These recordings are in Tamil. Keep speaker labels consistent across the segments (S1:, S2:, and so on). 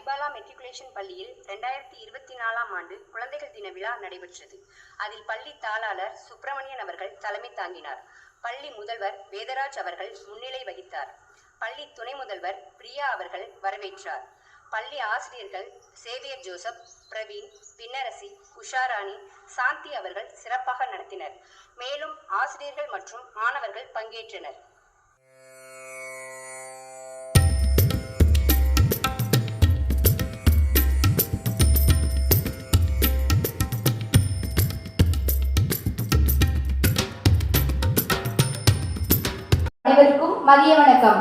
S1: மணிபாலா மெட்ரிகுலேஷன் பள்ளியில் 2024ஆம் ஆண்டு குழந்தைகள் தின விழா நடைபெற்றது. அதில் பள்ளி தாளாளர் சுப்பிரமணியன் அவர்கள் தலைமை தாங்கினார். பள்ளி முதல்வர் வேதராஜ் அவர்கள் முன்னிலை வகித்தார். பள்ளி துணை முதல்வர் பிரியா அவர்கள் வரவேற்றார். பள்ளி ஆசிரியர்கள் சேவியர் ஜோசப், பிரவீன், பின்னரசி, உஷாராணி, சாந்தி அவர்கள் சிறப்பாக நடத்தினர். மேலும் ஆசிரியர்கள் மற்றும் மாணவர்கள் பங்கேற்றனர்.
S2: அனைவருக்கும் மதிய வணக்கம்.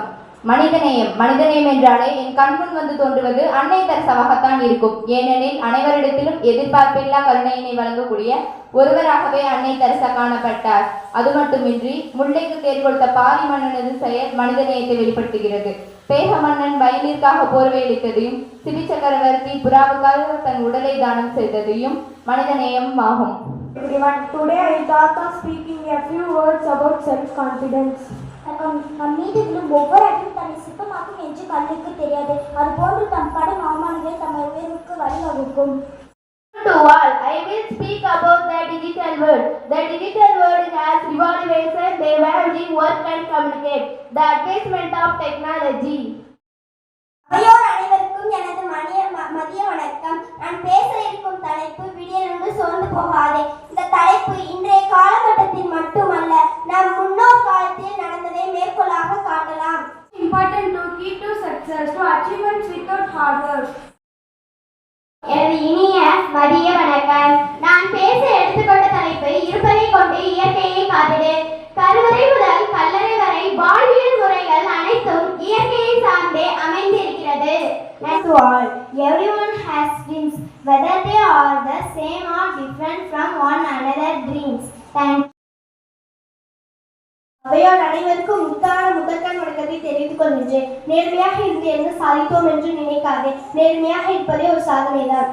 S2: மனிதநேயம் என்றாலே என் கண்முன் வந்து தோன்றுவது அன்னை தெரசாவாகத்தான் இருக்கும். ஏனெனில் அனைவரிடத்திலும் எதிர்பார்ப்பில்லா கருணையினை வழங்கக்கூடிய ஒருவராகவே அன்னை தெரசா காணப்பட்டார். அது மட்டுமின்றி முல்லைக்கு தேர் கொடுத்த பாரி மன்னனது செயல் மனிதநேயத்தை வெளிப்படுத்துகிறது. பேக மன்னன் வயலிற்காக போர்வையளித்ததையும் சிபி சக்கரவர்த்தி புறாவுக்காக தன் உடலை தானம் செய்ததையும் மனிதநேயம் ஆகும்.
S3: Today I thought of speaking a few words about self-confidence.
S4: நம் மீது விழும் ஒவ்வொரு அடியும் தன்னை சிற்பமாக்கும் என்று கண்ணுக்கு தெரியாது. அதுபோன்று தம் படும் அவமானங்களை தம்மை உயர்வுக்கு வழிவகுக்கும்.
S2: To all, I will speak about the digital world. The digital world has revolutionized the way we work and communicate. The advancement of technology.
S4: அவையோர் அனைவருக்கும் எனது மதிய வணக்கம். நான் பேச இருக்கும் தலைப்பு விடியலென்று சோர்ந்து போகாதே. இந்த தலைப்பு இன்றைய காலகட்டத்தில் மட்டுமல்ல, நம் முன்னோர் காலத்தில் நடந்ததை மேற்கோளாக காட்டலாம்.
S3: Important to key to success, to achievements without hard work.
S4: எனது இனிய மதிய வணக்கம். நான் பேச எடுத்துக்கொண்ட தலைப்பு இருப்பதை கொண்டு இயற்கையை காத்திடு. கருவறை முதல் கல்லறை வரை வாழ்வியல் முறைகள் அனைத்தும் இயற்கையை சார்ந்தே அமைந்திருக்கிறது. To all, everyone has dreams, whether they are the same or different from one another dreams. Thank you. அவையோர் அனைவருக்கும் முதற்கண் வணக்கத்தை தெரிவித்துக் கொள்கின்றேன். நேர்மையாக இருந்து என்ன சாதித்தோம் என்று நினைக்காதே. நேர்மையாக இருப்பதே ஒரு சாதனைதான்.